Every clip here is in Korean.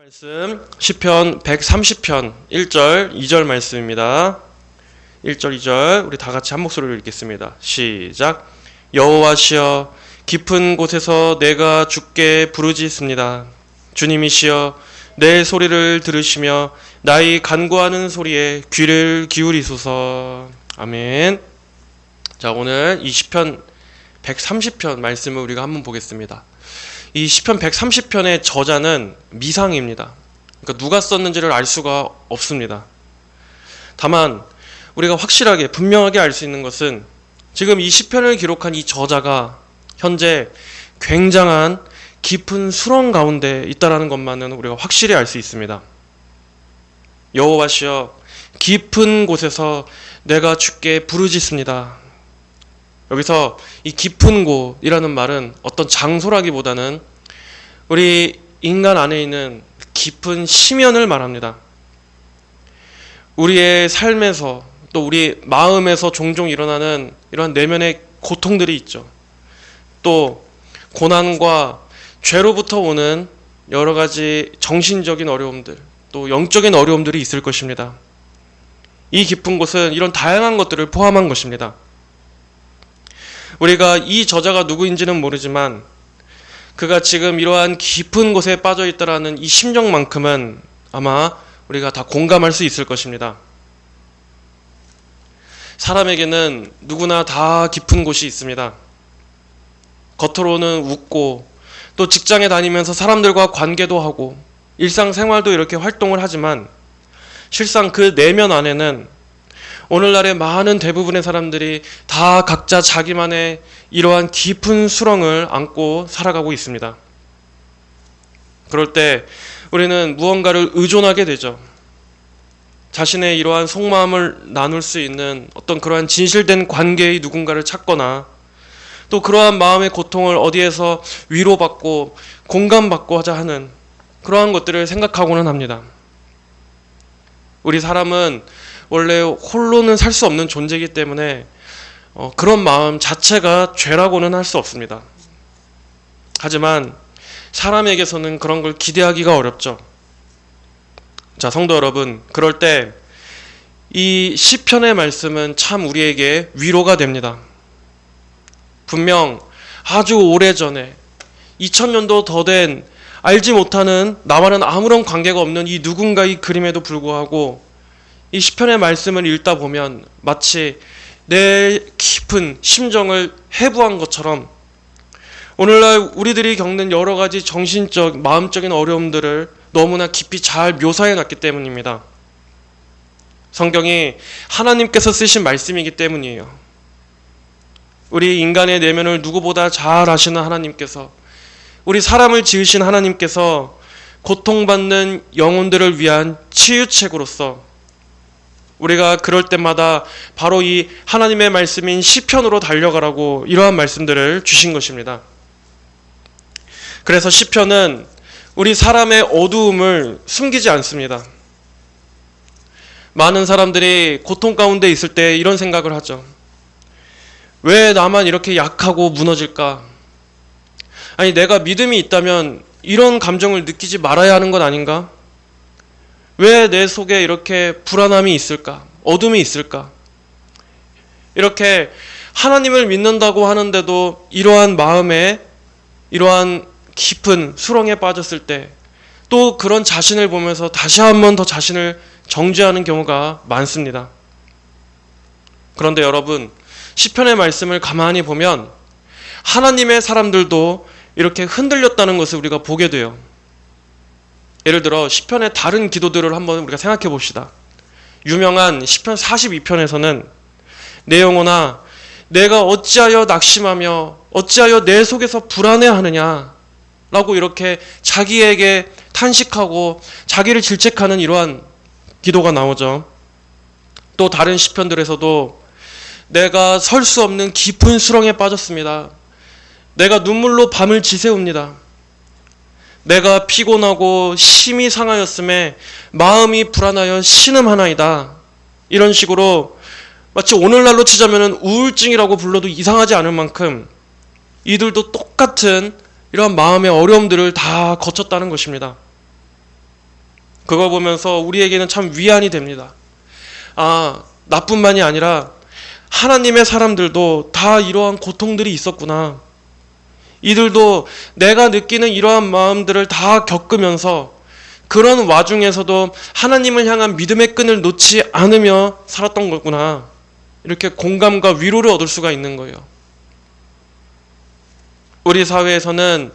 말씀 시편 130편 1절 2절 말씀입니다. 1절 2절 우리 다 같이 한 목소리로 읽겠습니다. 시작. 여호와시여 깊은 곳에서 내가 주께 부르짖습니다. 주님이시여 내 소리를 들으시며 나의 간구하는 소리에 귀를 기울이소서. 아멘. 자, 오늘 이 시편 130편 말씀을 우리가 한번 보겠습니다. 이 시편 130편의 저자는 미상입니다. 그러니까 누가 썼는지를 알 수가 없습니다. 다만 우리가 확실하게 분명하게 알 수 있는 것은 지금 이 시편을 기록한 이 저자가 현재 굉장한 깊은 수렁 가운데 있다라는 것만은 우리가 확실히 알 수 있습니다. 여호와시여 깊은 곳에서 내가 주께 부르짖습니다. 여기서 이 깊은 곳이라는 말은 어떤 장소라기보다는 우리 인간 안에 있는 깊은 심연을 말합니다. 우리의 삶에서 또 우리 마음에서 종종 일어나는 이러한 내면의 고통들이 있죠. 또 고난과 죄로부터 오는 여러 가지 정신적인 어려움들, 또 영적인 어려움들이 있을 것입니다. 이 깊은 곳은 이런 다양한 것들을 포함한 것입니다. 우리가 이 저자가 누구인지는 모르지만 그가 지금 이러한 깊은 곳에 빠져 있다라는 이 심정만큼은 아마 우리가 다 공감할 수 있을 것입니다. 사람에게는 누구나 다 깊은 곳이 있습니다. 겉으로는 웃고 또 직장에 다니면서 사람들과 관계도 하고 일상생활도 이렇게 활동을 하지만 실상 그 내면 안에는 오늘날의 많은 대부분의 사람들이 다 각자 자기만의 이러한 깊은 수렁을 안고 살아가고 있습니다. 그럴 때 우리는 무언가를 의존하게 되죠. 자신의 이러한 속마음을 나눌 수 있는 어떤 그러한 진실된 관계의 누군가를 찾거나 또 그러한 마음의 고통을 어디에서 위로받고 공감받고 하자 하는 그러한 것들을 생각하고는 합니다. 우리 사람은 원래 홀로는 살 수 없는 존재이기 때문에 그런 마음 자체가 죄라고는 할 수 없습니다. 하지만 사람에게서는 그런 걸 기대하기가 어렵죠. 자, 성도 여러분, 그럴 때 이 시편의 말씀은 참 우리에게 위로가 됩니다. 분명 아주 오래전에 2000년도 더 된 알지 못하는 나와는 아무런 관계가 없는 이 누군가의 그림에도 불구하고 이 시편의 말씀을 읽다 보면 마치 내 깊은 심정을 해부한 것처럼 오늘날 우리들이 겪는 여러 가지 정신적, 마음적인 어려움들을 너무나 깊이 잘 묘사해 놨기 때문입니다. 성경이 하나님께서 쓰신 말씀이기 때문이에요. 우리 인간의 내면을 누구보다 잘 아시는 하나님께서, 우리 사람을 지으신 하나님께서 고통받는 영혼들을 위한 치유책으로서 우리가 그럴 때마다 바로 이 하나님의 말씀인 시편으로 달려가라고 이러한 말씀들을 주신 것입니다. 그래서 시편은 우리 사람의 어두움을 숨기지 않습니다. 많은 사람들이 고통 가운데 있을 때 이런 생각을 하죠. 왜 나만 이렇게 약하고 무너질까? 아니, 내가 믿음이 있다면 이런 감정을 느끼지 말아야 하는 것 아닌가? 왜 내 속에 이렇게 불안함이 있을까? 어둠이 있을까? 이렇게 하나님을 믿는다고 하는데도 이러한 마음에 이러한 깊은 수렁에 빠졌을 때 또 그런 자신을 보면서 다시 한번 더 자신을 정죄하는 경우가 많습니다. 그런데 여러분, 시편의 말씀을 가만히 보면 하나님의 사람들도 이렇게 흔들렸다는 것을 우리가 보게 돼요. 예를 들어 시편의 다른 기도들을 한번 우리가 생각해 봅시다. 유명한 시편 42편에서는 내 영혼아 내가 어찌하여 낙심하며 어찌하여 내 속에서 불안해하느냐 라고 이렇게 자기에게 탄식하고 자기를 질책하는 이러한 기도가 나오죠. 또 다른 시편들에서도 내가 설 수 없는 깊은 수렁에 빠졌습니다. 내가 눈물로 밤을 지새웁니다. 내가 피곤하고 심히 상하였음에 마음이 불안하여 신음하나이다. 이런 식으로 마치 오늘날로 치자면 우울증이라고 불러도 이상하지 않을 만큼 이들도 똑같은 이러한 마음의 어려움들을 다 거쳤다는 것입니다. 그걸 보면서 우리에게는 참 위안이 됩니다. 아, 나뿐만이 아니라 하나님의 사람들도 다 이러한 고통들이 있었구나. 이들도 내가 느끼는 이러한 마음들을 다 겪으면서 그런 와중에서도 하나님을 향한 믿음의 끈을 놓지 않으며 살았던 거구나. 이렇게 공감과 위로를 얻을 수가 있는 거예요. 우리 사회에서는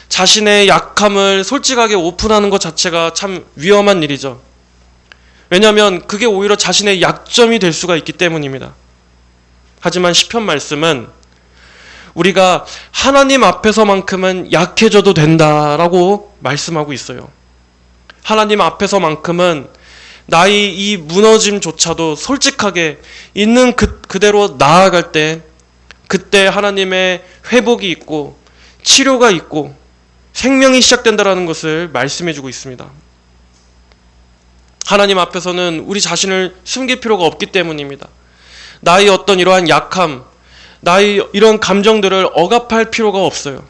자신의 약함을 솔직하게 오픈하는 것 자체가 참 위험한 일이죠. 왜냐하면 그게 오히려 자신의 약점이 될 수가 있기 때문입니다. 하지만 시편 말씀은 우리가 하나님 앞에서만큼은 약해져도 된다라고 말씀하고 있어요. 하나님 앞에서만큼은 나의 이 무너짐조차도 솔직하게 있는 그대로 나아갈 때 그때 하나님의 회복이 있고 치료가 있고 생명이 시작된다라는 것을 말씀해주고 있습니다. 하나님 앞에서는 우리 자신을 숨길 필요가 없기 때문입니다. 나의 어떤 이러한 약함, 나의 이런 감정들을 억압할 필요가 없어요.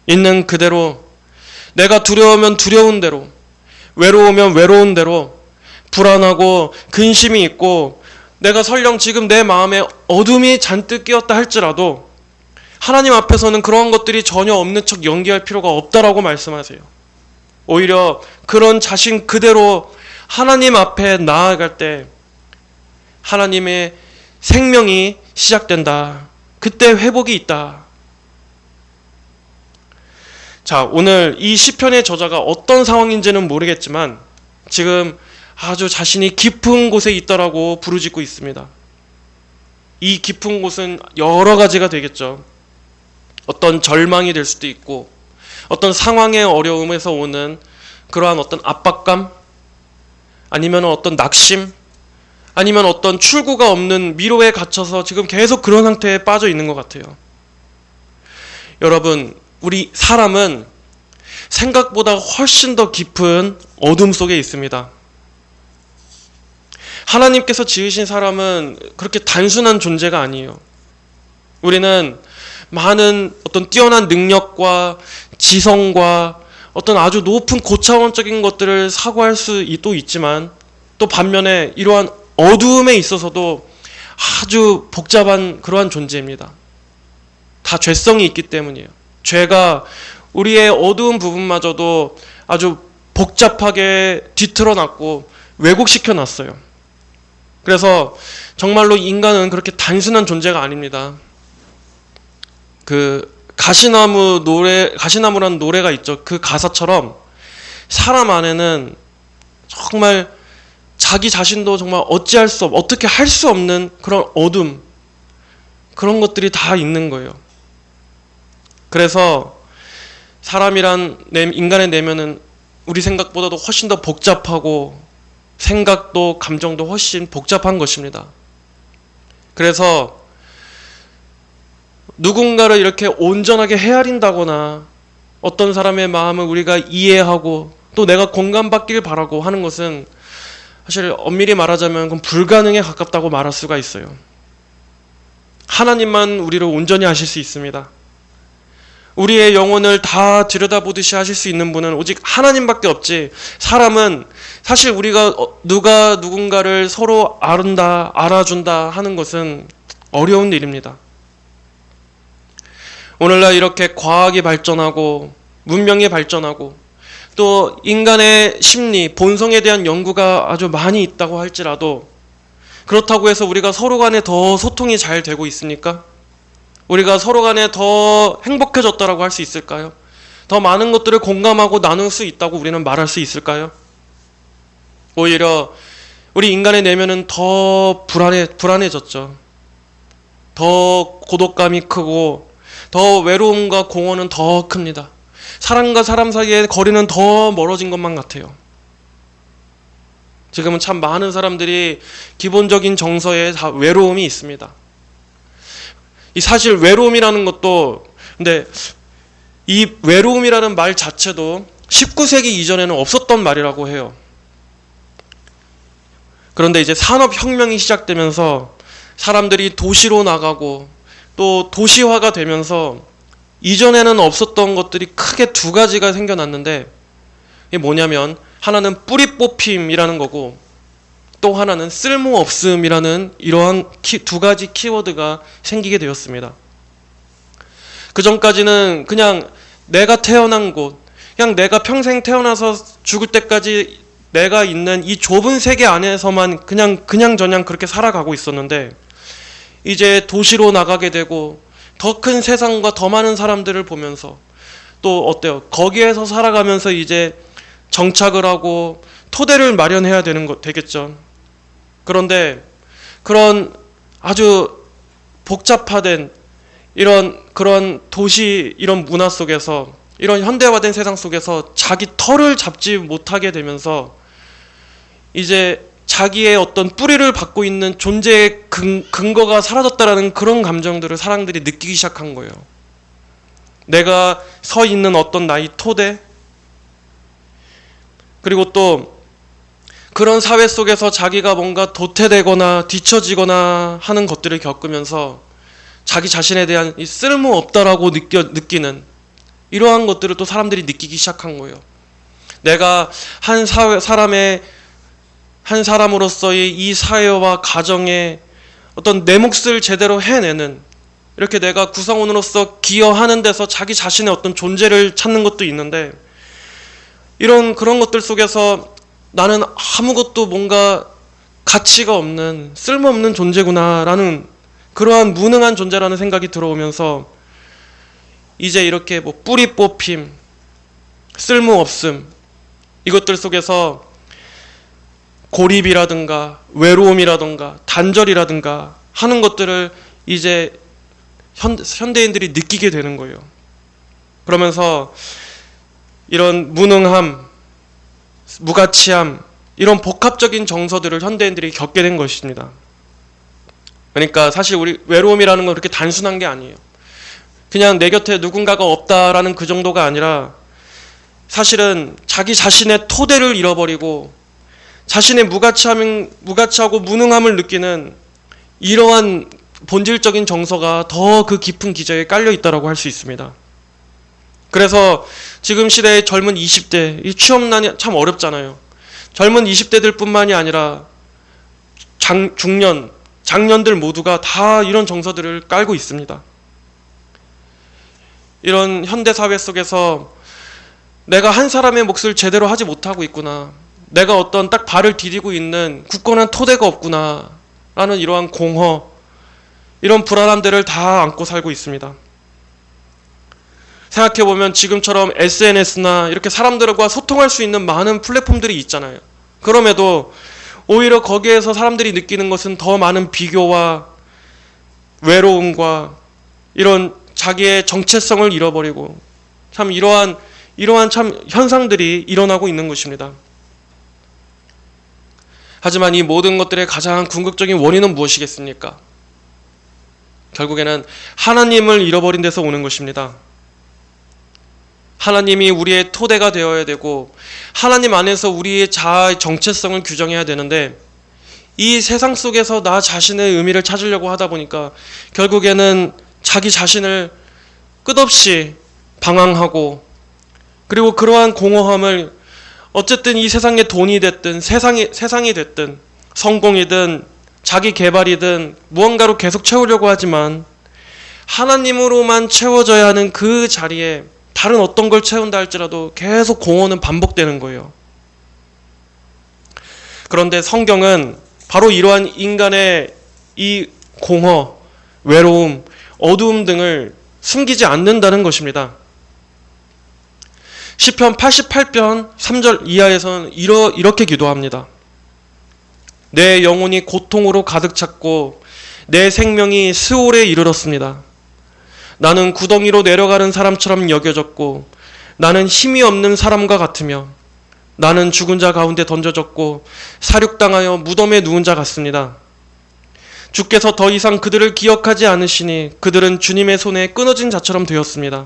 있는 그대로, 내가 두려우면 두려운 대로, 외로우면 외로운 대로, 불안하고 근심이 있고 내가 설령 지금 내 마음에 어둠이 잔뜩 끼었다 할지라도 하나님 앞에서는 그러한 것들이 전혀 없는 척 연기할 필요가 없다라고 말씀하세요. 오히려 그런 자신 그대로 하나님 앞에 나아갈 때 하나님의 생명이 시작된다. 그때 회복이 있다. 자, 오늘 이 시편의 저자가 어떤 상황인지는 모르겠지만 지금 아주 자신이 깊은 곳에 있다라고 부르짖고 있습니다. 이 깊은 곳은 여러 가지가 되겠죠. 어떤 절망이 될 수도 있고 어떤 상황의 어려움에서 오는 그러한 어떤 압박감, 아니면 어떤 낙심, 아니면 어떤 출구가 없는 미로에 갇혀서 지금 계속 그런 상태에 빠져 있는 것 같아요. 여러분, 우리 사람은 생각보다 훨씬 더 깊은 어둠 속에 있습니다. 하나님께서 지으신 사람은 그렇게 단순한 존재가 아니에요. 우리는 많은 어떤 뛰어난 능력과 지성과 어떤 아주 높은 고차원적인 것들을 사고할 수도 있지만 또 반면에 이러한 어두움에 있어서도 아주 복잡한 그러한 존재입니다. 다 죄성이 있기 때문이에요. 죄가 우리의 어두운 부분마저도 아주 복잡하게 뒤틀어놨고 왜곡시켜놨어요. 그래서 정말로 인간은 그렇게 단순한 존재가 아닙니다. 가시나무라는 노래가 있죠. 그 가사처럼 사람 안에는 정말 자기 자신도 정말 어떻게 할 수 없는 그런 어둠, 그런 것들이 다 있는 거예요. 그래서 인간의 내면은 우리 생각보다도 훨씬 더 복잡하고 생각도 감정도 훨씬 복잡한 것입니다. 그래서 누군가를 이렇게 온전하게 헤아린다거나 어떤 사람의 마음을 우리가 이해하고 또 내가 공감받길 바라고 하는 것은 사실 엄밀히 말하자면 그건 불가능에 가깝다고 말할 수가 있어요. 하나님만 우리를 온전히 아실 수 있습니다. 우리의 영혼을 다 들여다보듯이 하실 수 있는 분은 오직 하나님밖에 없지, 사람은 사실 우리가 누가 누군가를 서로 알아준다 하는 것은 어려운 일입니다. 오늘날 이렇게 과학이 발전하고 문명이 발전하고 또 인간의 심리, 본성에 대한 연구가 아주 많이 있다고 할지라도 그렇다고 해서 우리가 서로 간에 더 소통이 잘 되고 있습니까? 우리가 서로 간에 더 행복해졌다라고 할 수 있을까요? 더 많은 것들을 공감하고 나눌 수 있다고 우리는 말할 수 있을까요? 오히려 우리 인간의 내면은 더 불안해졌죠. 더 고독감이 크고 더 외로움과 공허는 더 큽니다. 사람과 사람 사이의 거리는 더 멀어진 것만 같아요. 지금은 참 많은 사람들이 기본적인 정서에 다 외로움이 있습니다. 이 사실 외로움이라는 것도, 근데 이 외로움이라는 말 자체도 19세기 이전에는 없었던 말이라고 해요. 그런데 이제 산업혁명이 시작되면서 사람들이 도시로 나가고 또 도시화가 되면서 이전에는 없었던 것들이 크게 두 가지가 생겨났는데, 이게 뭐냐면 하나는 뿌리 뽑힘이라는 거고, 또 하나는 쓸모없음이라는 이러한 두 가지 키워드가 생기게 되었습니다. 그 전까지는 그냥 내가 태어난 곳, 그냥 내가 평생 태어나서 죽을 때까지 내가 있는 이 좁은 세계 안에서만 그냥 그렇게 살아가고 있었는데, 이제 도시로 나가게 되고 더 큰 세상과 더 많은 사람들을 보면서 또 어때요? 거기에서 살아가면서 이제 정착을 하고 토대를 마련해야 되겠죠. 그런데 그런 아주 복잡화된 그런 도시, 이런 문화 속에서, 이런 현대화된 세상 속에서 자기 털을 잡지 못하게 되면서 이제 자기의 어떤 뿌리를 받고 있는 존재의 근거가 사라졌다라는 그런 감정들을 사람들이 느끼기 시작한 거예요. 내가 서 있는 어떤 나의 토대, 그리고 또 그런 사회 속에서 자기가 뭔가 도태되거나 뒤처지거나 하는 것들을 겪으면서 자기 자신에 대한 이 쓸모없다라고 느끼는 이러한 것들을 또 사람들이 느끼기 시작한 거예요. 내가 한 사람으로서의 이 사회와 가정에 어떤 내 몫을 제대로 해내는, 이렇게 내가 구성원으로서 기여하는 데서 자기 자신의 어떤 존재를 찾는 것도 있는데, 그런 것들 속에서 나는 아무것도 뭔가 가치가 없는 쓸모없는 존재구나라는 그러한 무능한 존재라는 생각이 들어오면서 이제 이렇게 뭐 뿌리 뽑힘, 쓸모없음, 이것들 속에서 고립이라든가 외로움이라든가 단절이라든가 하는 것들을 이제 현대인들이 느끼게 되는 거예요. 그러면서 이런 무능함, 무가치함, 이런 복합적인 정서들을 현대인들이 겪게 된 것입니다. 그러니까 사실 우리 외로움이라는 건 그렇게 단순한 게 아니에요. 그냥 내 곁에 누군가가 없다라는 그 정도가 아니라 사실은 자기 자신의 토대를 잃어버리고 자신의 무가치하고 무능함을 느끼는 이러한 본질적인 정서가 더 그 깊은 기저에 깔려 있다고 할 수 있습니다. 그래서 지금 시대의 젊은 20대, 이 취업난이 참 어렵잖아요. 젊은 20대들 뿐만이 아니라 중년, 장년들 모두가 다 이런 정서들을 깔고 있습니다. 이런 현대사회 속에서 내가 한 사람의 몫을 제대로 하지 못하고 있구나, 내가 어떤 딱 발을 디디고 있는 굳건한 토대가 없구나 라는 이러한 공허, 이런 불안함들을 다 안고 살고 있습니다. 생각해보면 지금처럼 SNS나 이렇게 사람들과 소통할 수 있는 많은 플랫폼들이 있잖아요. 그럼에도 오히려 거기에서 사람들이 느끼는 것은 더 많은 비교와 외로움과 이런 자기의 정체성을 잃어버리고 참 이러한 참 현상들이 일어나고 있는 것입니다. 하지만 이 모든 것들의 가장 궁극적인 원인은 무엇이겠습니까? 결국에는 하나님을 잃어버린 데서 오는 것입니다. 하나님이 우리의 토대가 되어야 되고 하나님 안에서 우리의 자아의 정체성을 규정해야 되는데, 이 세상 속에서 나 자신의 의미를 찾으려고 하다 보니까 결국에는 자기 자신을 끝없이 방황하고, 그리고 그러한 공허함을 어쨌든 이 세상에 돈이 됐든 세상이 됐든 성공이든 자기 개발이든 무언가로 계속 채우려고 하지만 하나님으로만 채워져야 하는 그 자리에 다른 어떤 걸 채운다 할지라도 계속 공허는 반복되는 거예요. 그런데 성경은 바로 이러한 인간의 이 공허, 외로움, 어두움 등을 숨기지 않는다는 것입니다. 시편 88편 3절 이하에서는 이렇게 기도합니다. 내 영혼이 고통으로 가득 찼고 내 생명이 스올에 이르렀습니다. 나는 구덩이로 내려가는 사람처럼 여겨졌고 나는 힘이 없는 사람과 같으며 나는 죽은 자 가운데 던져졌고 사륙당하여 무덤에 누운 자 같습니다. 주께서 더 이상 그들을 기억하지 않으시니 그들은 주님의 손에 끊어진 자처럼 되었습니다.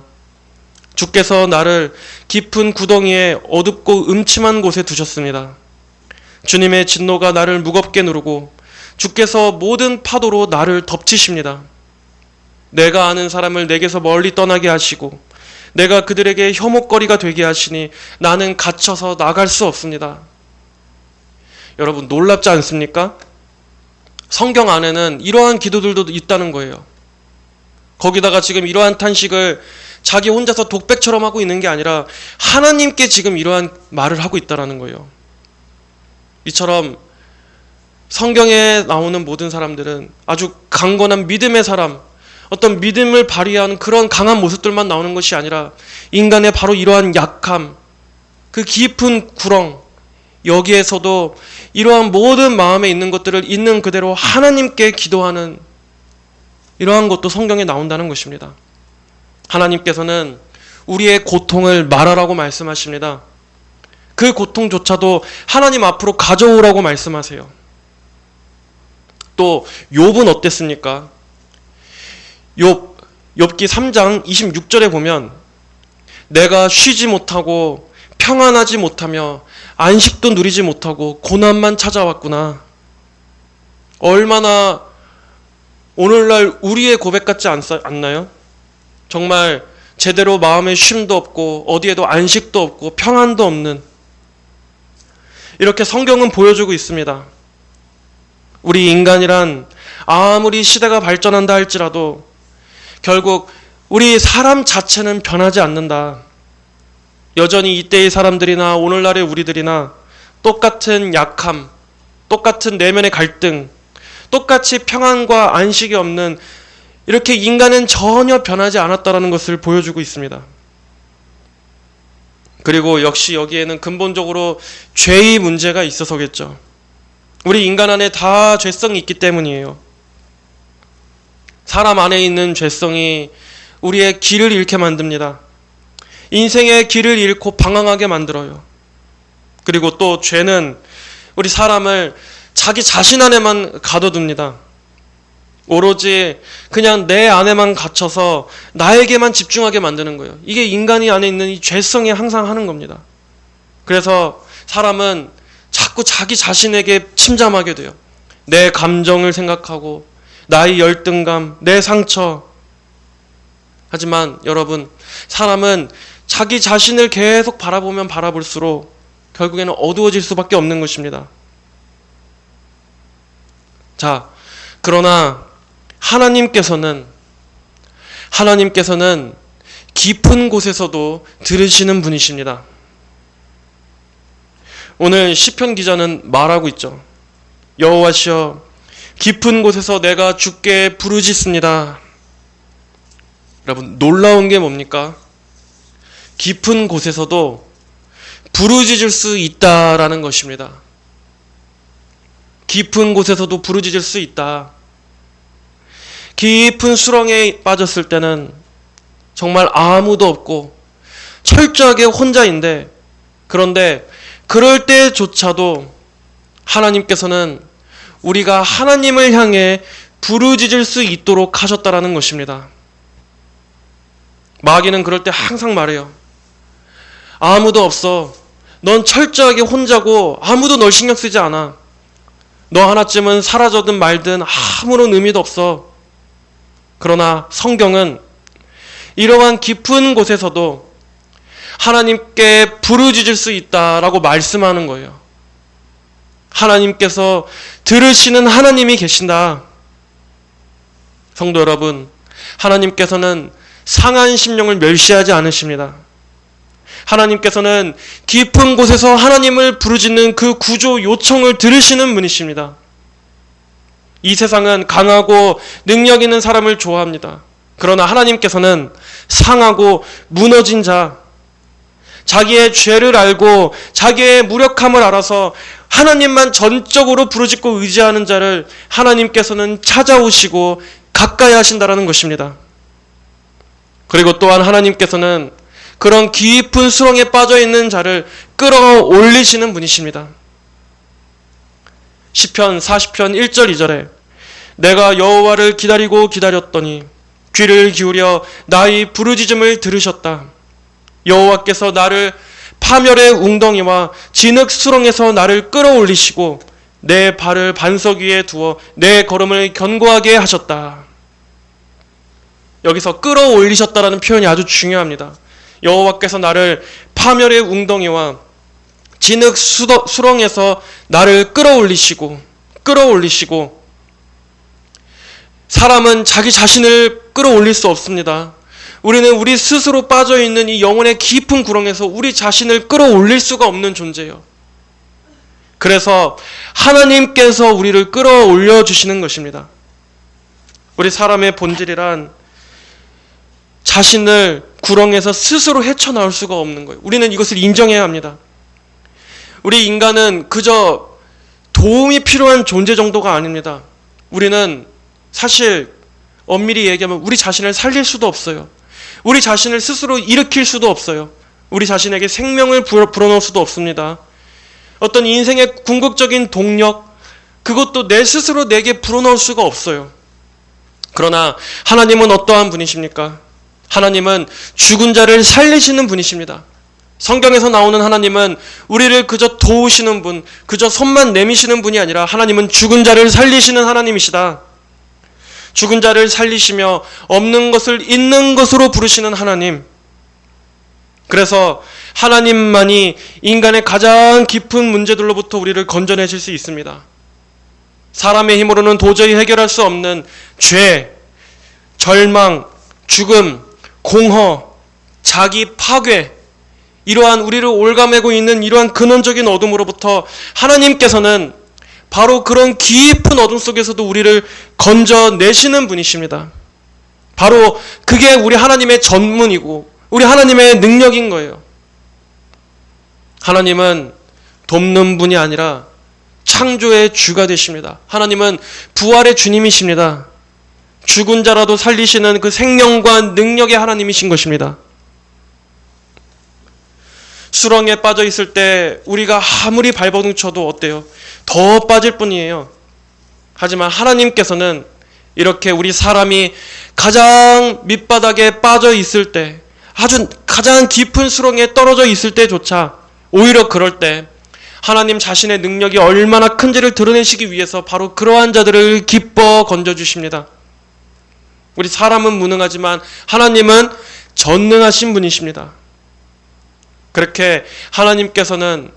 주께서 나를 깊은 구덩이에 어둡고 음침한 곳에 두셨습니다. 주님의 진노가 나를 무겁게 누르고 주께서 모든 파도로 나를 덮치십니다. 내가 아는 사람을 내게서 멀리 떠나게 하시고 내가 그들에게 혐오거리가 되게 하시니 나는 갇혀서 나갈 수 없습니다. 여러분, 놀랍지 않습니까? 성경 안에는 이러한 기도들도 있다는 거예요. 거기다가 지금 이러한 탄식을 자기 혼자서 독백처럼 하고 있는 게 아니라 하나님께 지금 이러한 말을 하고 있다는 거예요. 이처럼 성경에 나오는 모든 사람들은 아주 강건한 믿음의 사람, 어떤 믿음을 발휘하는 그런 강한 모습들만 나오는 것이 아니라 인간의 바로 이러한 약함, 그 깊은 구렁, 여기에서도 이러한 모든 마음에 있는 것들을 있는 그대로 하나님께 기도하는 이러한 것도 성경에 나온다는 것입니다. 하나님께서는 우리의 고통을 말하라고 말씀하십니다. 그 고통조차도 하나님 앞으로 가져오라고 말씀하세요. 또 욥은 어땠습니까? 욥기 3장 26절에 보면 내가 쉬지 못하고 평안하지 못하며 안식도 누리지 못하고 고난만 찾아왔구나. 얼마나 오늘날 우리의 고백 같지 않나요? 정말 제대로 마음에 쉼도 없고 어디에도 안식도 없고 평안도 없는, 이렇게 성경은 보여주고 있습니다. 우리 인간이란 아무리 시대가 발전한다 할지라도 결국 우리 사람 자체는 변하지 않는다. 여전히 이때의 사람들이나 오늘날의 우리들이나 똑같은 약함, 똑같은 내면의 갈등, 똑같이 평안과 안식이 없는, 이렇게 인간은 전혀 변하지 않았다는 것을 보여주고 있습니다. 그리고 역시 여기에는 근본적으로 죄의 문제가 있어서겠죠. 우리 인간 안에 다 죄성이 있기 때문이에요. 사람 안에 있는 죄성이 우리의 길을 잃게 만듭니다. 인생의 길을 잃고 방황하게 만들어요. 그리고 또 죄는 우리 사람을 자기 자신 안에만 가둬둡니다. 오로지 그냥 내 안에만 갇혀서 나에게만 집중하게 만드는 거예요. 이게 인간이 안에 있는 이 죄성이 항상 하는 겁니다. 그래서 사람은 자꾸 자기 자신에게 침잠하게 돼요. 내 감정을 생각하고 나의 열등감, 내 상처. 하지만 여러분, 사람은 자기 자신을 계속 바라보면 바라볼수록 결국에는 어두워질 수밖에 없는 것입니다. 자, 그러나 하나님께서는 깊은 곳에서도 들으시는 분이십니다. 오늘 시편 기자는 말하고 있죠. 여호와시여, 깊은 곳에서 내가 주께 부르짖습니다. 여러분, 놀라운 게 뭡니까? 깊은 곳에서도 부르짖을 수 있다라는 것입니다. 깊은 곳에서도 부르짖을 수 있다. 깊은 수렁에 빠졌을 때는 정말 아무도 없고 철저하게 혼자인데, 그런데 그럴 때조차도 하나님께서는 우리가 하나님을 향해 부르짖을 수 있도록 하셨다라는 것입니다. 마귀는 그럴 때 항상 말해요. 아무도 없어. 넌 철저하게 혼자고 아무도 널 신경 쓰지 않아. 너 하나쯤은 사라져든 말든 아무런 의미도 없어. 그러나 성경은 이러한 깊은 곳에서도 하나님께 부르짖을 수 있다라고 말씀하는 거예요. 하나님께서 들으시는 하나님이 계신다. 성도 여러분, 하나님께서는 상한 심령을 멸시하지 않으십니다. 하나님께서는 깊은 곳에서 하나님을 부르짖는 그 구조 요청을 들으시는 분이십니다. 이 세상은 강하고 능력 있는 사람을 좋아합니다. 그러나 하나님께서는 상하고 무너진 자, 자기의 죄를 알고 자기의 무력함을 알아서 하나님만 전적으로 부르짖고 의지하는 자를 하나님께서는 찾아오시고 가까이 하신다라는 것입니다. 그리고 또한 하나님께서는 그런 깊은 수렁에 빠져있는 자를 끌어올리시는 분이십니다. 시편 40편 1절 2절에 내가 여호와를 기다리고 기다렸더니 귀를 기울여 나의 부르짖음을 들으셨다. 여호와께서 나를 파멸의 웅덩이와 진흙 수렁에서 나를 끌어올리시고 내 발을 반석 위에 두어 내 걸음을 견고하게 하셨다. 여기서 끌어올리셨다라는 표현이 아주 중요합니다. 여호와께서 나를 파멸의 웅덩이와 진흙 수렁에서 나를 끌어올리시고 사람은 자기 자신을 끌어올릴 수 없습니다. 우리는 우리 스스로 빠져있는 이 영혼의 깊은 구렁에서 우리 자신을 끌어올릴 수가 없는 존재예요. 그래서 하나님께서 우리를 끌어올려 주시는 것입니다. 우리 사람의 본질이란 자신을 구렁에서 스스로 헤쳐나올 수가 없는 거예요. 우리는 이것을 인정해야 합니다. 우리 인간은 그저 도움이 필요한 존재 정도가 아닙니다. 우리는 사실 엄밀히 얘기하면 우리 자신을 살릴 수도 없어요. 우리 자신을 스스로 일으킬 수도 없어요. 우리 자신에게 생명을 불어넣을 수도 없습니다. 어떤 인생의 궁극적인 동력, 그것도 내 스스로 내게 불어넣을 수가 없어요. 그러나 하나님은 어떠한 분이십니까? 하나님은 죽은 자를 살리시는 분이십니다. 성경에서 나오는 하나님은 우리를 그저 도우시는 분, 그저 손만 내미시는 분이 아니라 하나님은 죽은 자를 살리시는 하나님이시다. 죽은 자를 살리시며 없는 것을 있는 것으로 부르시는 하나님. 그래서 하나님만이 인간의 가장 깊은 문제들로부터 우리를 건져내실 수 있습니다. 사람의 힘으로는 도저히 해결할 수 없는 죄, 절망, 죽음, 공허, 자기 파괴, 이러한 우리를 올가매고 있는 이러한 근원적인 어둠으로부터 하나님께서는 바로 그런 깊은 어둠 속에서도 우리를 건져내시는 분이십니다. 바로 그게 우리 하나님의 전문이고 우리 하나님의 능력인 거예요. 하나님은 돕는 분이 아니라 창조의 주가 되십니다. 하나님은 부활의 주님이십니다. 죽은 자라도 살리시는 그 생명과 능력의 하나님이신 것입니다. 수렁에 빠져 있을 때 우리가 아무리 발버둥 쳐도 어때요? 더 빠질 뿐이에요. 하지만 하나님께서는 이렇게 우리 사람이 가장 밑바닥에 빠져 있을 때, 아주 가장 깊은 수렁에 떨어져 있을 때조차 오히려 그럴 때 하나님 자신의 능력이 얼마나 큰지를 드러내시기 위해서 바로 그러한 자들을 기뻐 건져주십니다. 우리 사람은 무능하지만 하나님은 전능하신 분이십니다. 그렇게 하나님께서는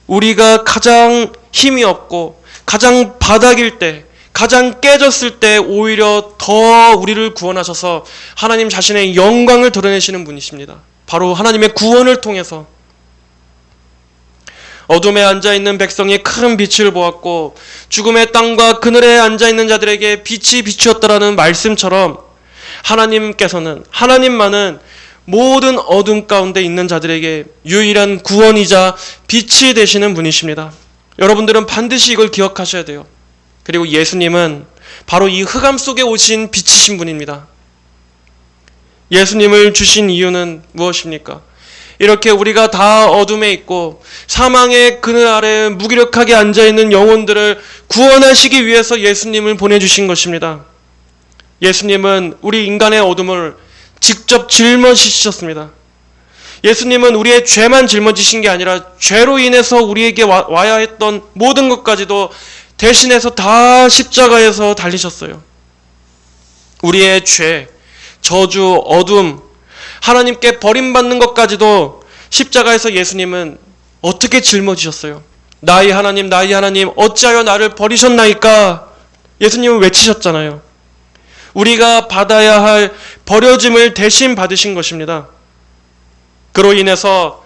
우리가 가장 힘이 없고 가장 바닥일 때, 가장 깨졌을 때 오히려 더 우리를 구원하셔서 하나님 자신의 영광을 드러내시는 분이십니다. 바로 하나님의 구원을 통해서 어둠에 앉아있는 백성이 큰 빛을 보았고 죽음의 땅과 그늘에 앉아있는 자들에게 빛이 비추었더라는 말씀처럼 하나님만은 모든 어둠 가운데 있는 자들에게 유일한 구원이자 빛이 되시는 분이십니다. 여러분들은 반드시 이걸 기억하셔야 돼요. 그리고 예수님은 바로 이 흑암 속에 오신 빛이신 분입니다. 예수님을 주신 이유는 무엇입니까? 이렇게 우리가 다 어둠에 있고 사망의 그늘 아래 무기력하게 앉아있는 영혼들을 구원하시기 위해서 예수님을 보내주신 것입니다. 예수님은 우리 인간의 어둠을 직접 짊어지셨습니다. 예수님은 우리의 죄만 짊어지신 게 아니라 죄로 인해서 우리에게 와야 했던 모든 것까지도 대신해서 다 십자가에서 달리셨어요. 우리의 죄, 저주, 어둠, 하나님께 버림받는 것까지도 십자가에서 예수님은 어떻게 짊어지셨어요? 나의 하나님, 나의 하나님, 어찌하여 나를 버리셨나이까? 예수님은 외치셨잖아요. 우리가 받아야 할 버려짐을 대신 받으신 것입니다. 그로 인해서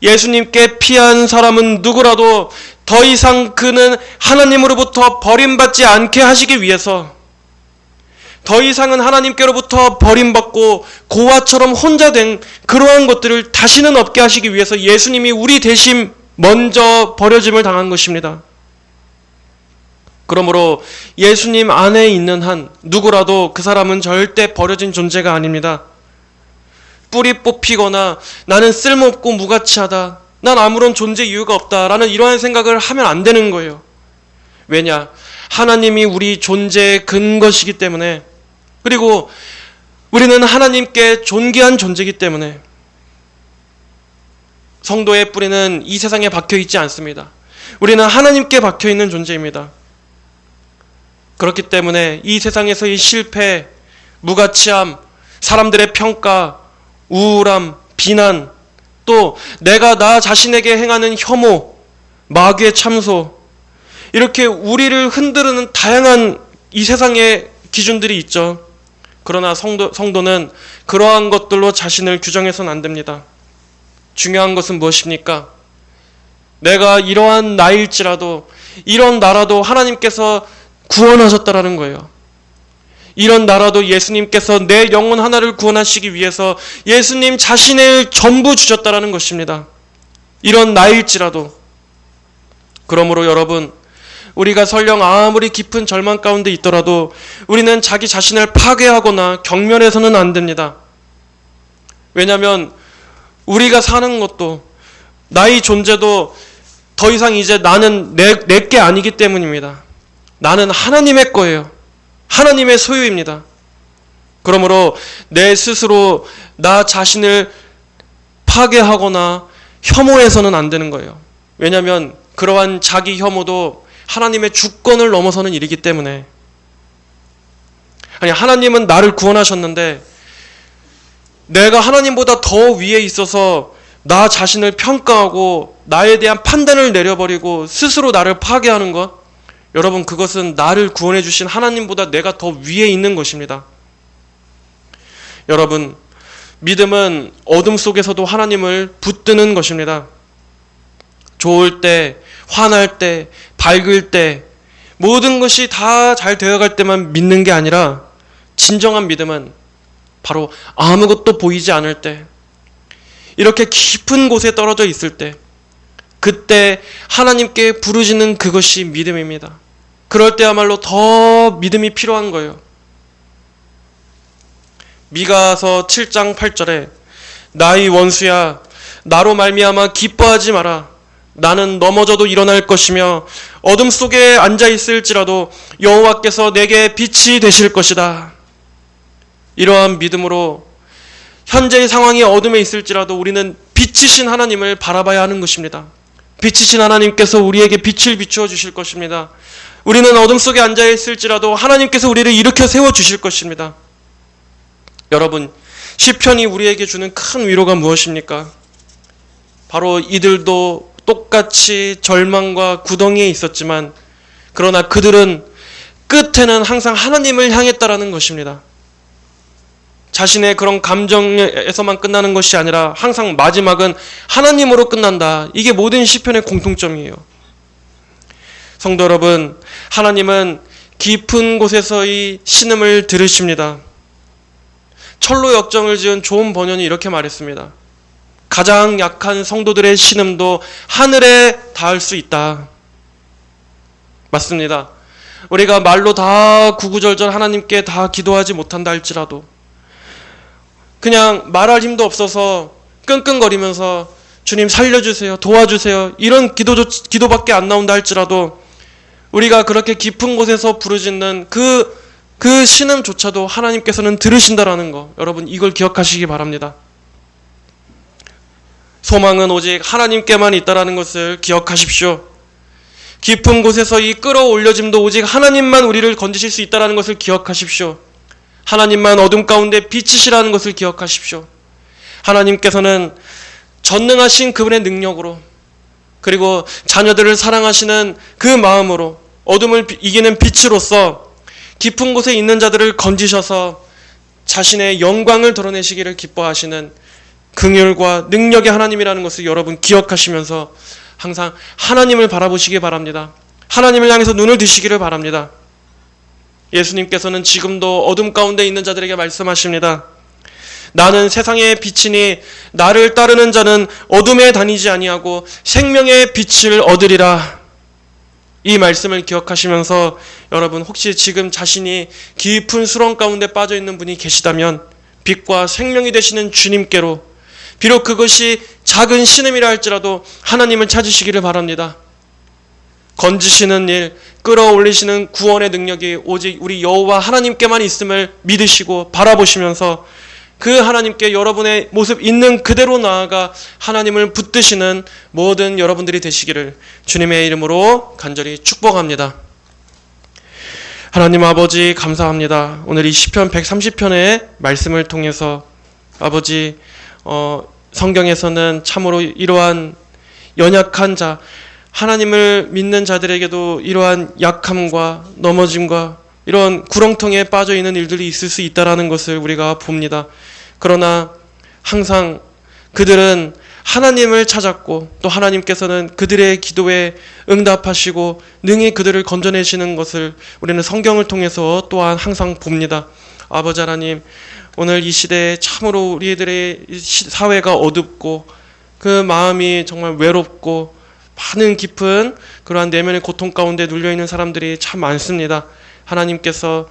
예수님께 피한 사람은 누구라도 더 이상 그는 하나님으로부터 버림받지 않게 하시기 위해서, 더 이상은 하나님께로부터 버림받고 고아처럼 혼자 된 그러한 것들을 다시는 없게 하시기 위해서 예수님이 우리 대신 먼저 버려짐을 당한 것입니다. 그러므로 예수님 안에 있는 한 누구라도 그 사람은 절대 버려진 존재가 아닙니다. 뿌리 뽑히거나 나는 쓸모없고 무가치하다, 난 아무런 존재 이유가 없다라는 이러한 생각을 하면 안 되는 거예요. 왜냐? 하나님이 우리 존재의 근거시기 때문에, 그리고 우리는 하나님께 존귀한 존재이기 때문에 성도의 뿌리는 이 세상에 박혀있지 않습니다. 우리는 하나님께 박혀있는 존재입니다. 그렇기 때문에 이 세상에서의 실패, 무가치함, 사람들의 평가, 우울함, 비난, 또 내가 나 자신에게 행하는 혐오, 마귀의 참소, 이렇게 우리를 흔드는 다양한 이 세상의 기준들이 있죠. 그러나 성도는 그러한 것들로 자신을 규정해서는 안 됩니다. 중요한 것은 무엇입니까? 내가 이러한 나일지라도, 이런 나라도 하나님께서 구원하셨다라는 거예요. 이런 나라도 예수님께서 내 영혼 하나를 구원하시기 위해서 예수님 자신을 전부 주셨다라는 것입니다. 이런 나일지라도. 그러므로 여러분, 우리가 설령 아무리 깊은 절망 가운데 있더라도 우리는 자기 자신을 파괴하거나 경멸해서는 안 됩니다. 왜냐하면 우리가 사는 것도, 나의 존재도 더 이상 이제 나는 내게 아니기 때문입니다. 나는 하나님의 거예요. 하나님의 소유입니다. 그러므로 내 스스로 나 자신을 파괴하거나 혐오해서는 안 되는 거예요. 왜냐하면 그러한 자기 혐오도 하나님의 주권을 넘어서는 일이기 때문에. 아니, 하나님은 나를 구원하셨는데 내가 하나님보다 더 위에 있어서 나 자신을 평가하고 나에 대한 판단을 내려버리고 스스로 나를 파괴하는 것, 여러분, 그것은 나를 구원해 주신 하나님보다 내가 더 위에 있는 것입니다. 여러분, 믿음은 어둠 속에서도 하나님을 붙드는 것입니다. 좋을 때, 화날 때, 밝을 때, 모든 것이 다 잘 되어갈 때만 믿는 게 아니라 진정한 믿음은 바로 아무것도 보이지 않을 때, 이렇게 깊은 곳에 떨어져 있을 때, 그때 하나님께 부르짖는 그것이 믿음입니다. 그럴 때야말로 더 믿음이 필요한 거예요. 미가서 7장 8절에 나의 원수야, 나로 말미암아 기뻐하지 마라. 나는 넘어져도 일어날 것이며 어둠 속에 앉아 있을지라도 여호와께서 내게 빛이 되실 것이다. 이러한 믿음으로 현재의 상황이 어둠에 있을지라도 우리는 빛이신 하나님을 바라봐야 하는 것입니다. 빛이신 하나님께서 우리에게 빛을 비추어 주실 것입니다. 우리는 어둠 속에 앉아 있을지라도 하나님께서 우리를 일으켜 세워 주실 것입니다. 여러분, 시편이 우리에게 주는 큰 위로가 무엇입니까? 바로 이들도 똑같이 절망과 구덩이에 있었지만 그러나 그들은 끝에는 항상 하나님을 향했다라는 것입니다. 자신의 그런 감정에서만 끝나는 것이 아니라 항상 마지막은 하나님으로 끝난다. 이게 모든 시편의 공통점이에요. 성도 여러분, 하나님은 깊은 곳에서의 신음을 들으십니다. 철로 역정을 지은 존 번연이 이렇게 말했습니다. 가장 약한 성도들의 신음도 하늘에 닿을 수 있다. 맞습니다. 우리가 말로 다 구구절절 하나님께 다 기도하지 못한다 할지라도, 그냥 말할 힘도 없어서 끙끙거리면서 주님 살려주세요, 도와주세요, 이런 기도밖에 안 나온다 할지라도 우리가 그렇게 깊은 곳에서 부르짖는 그 신음조차도 하나님께서는 들으신다라는 거, 여러분 이걸 기억하시기 바랍니다. 소망은 오직 하나님께만 있다라는 것을 기억하십시오. 깊은 곳에서 이 끌어올려짐도 오직 하나님만 우리를 건지실 수 있다라는 것을 기억하십시오. 하나님만 어둠 가운데 빛이시라는 것을 기억하십시오. 하나님께서는 전능하신 그분의 능력으로, 그리고 자녀들을 사랑하시는 그 마음으로 어둠을 이기는 빛으로서 깊은 곳에 있는 자들을 건지셔서 자신의 영광을 드러내시기를 기뻐하시는 긍휼과 능력의 하나님이라는 것을 여러분 기억하시면서 항상 하나님을 바라보시기 바랍니다. 하나님을 향해서 눈을 드시기를 바랍니다. 예수님께서는 지금도 어둠 가운데 있는 자들에게 말씀하십니다. 나는 세상의 빛이니 나를 따르는 자는 어둠에 다니지 아니하고 생명의 빛을 얻으리라. 이 말씀을 기억하시면서 여러분, 혹시 지금 자신이 깊은 수렁 가운데 빠져 있는 분이 계시다면 빛과 생명이 되시는 주님께로, 비록 그것이 작은 신음이라 할지라도 하나님을 찾으시기를 바랍니다. 건지시는 일, 끌어올리시는 구원의 능력이 오직 우리 여호와 하나님께만 있음을 믿으시고 바라보시면서 그 하나님께 여러분의 모습 있는 그대로 나아가 하나님을 붙드시는 모든 여러분들이 되시기를 주님의 이름으로 간절히 축복합니다. 하나님 아버지, 감사합니다. 오늘 이 시편 130편의 말씀을 통해서 아버지, 성경에서는 참으로 이러한 연약한 자, 하나님을 믿는 자들에게도 이러한 약함과 넘어짐과 이런 구렁텅이에 빠져 있는 일들이 있을 수 있다라는 것을 우리가 봅니다. 그러나 항상 그들은 하나님을 찾았고 또 하나님께서는 그들의 기도에 응답하시고 능히 그들을 건져내시는 것을 우리는 성경을 통해서 또한 항상 봅니다. 아버지 하나님, 오늘 이 시대에 참으로 우리들의 사회가 어둡고 그 마음이 정말 외롭고 많은 깊은 그러한 내면의 고통 가운데 눌려있는 사람들이 참 많습니다. 하나님께서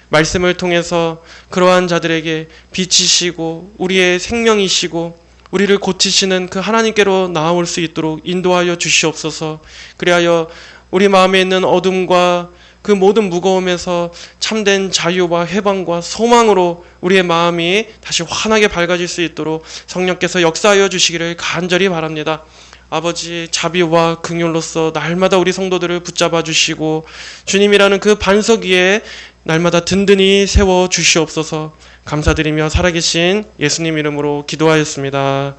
말씀을 통해서 그러한 자들에게 빛이시고 우리의 생명이시고 우리를 고치시는 그 하나님께로 나아올 수 있도록 인도하여 주시옵소서. 그리하여 우리 마음에 있는 어둠과 그 모든 무거움에서 참된 자유와 해방과 소망으로 우리의 마음이 다시 환하게 밝아질 수 있도록 성령께서 역사하여 주시기를 간절히 바랍니다. 아버지, 자비와 긍휼로서 날마다 우리 성도들을 붙잡아 주시고 주님이라는 그 반석 위에 날마다 든든히 세워 주시옵소서. 감사드리며 살아계신 예수님 이름으로 기도하였습니다.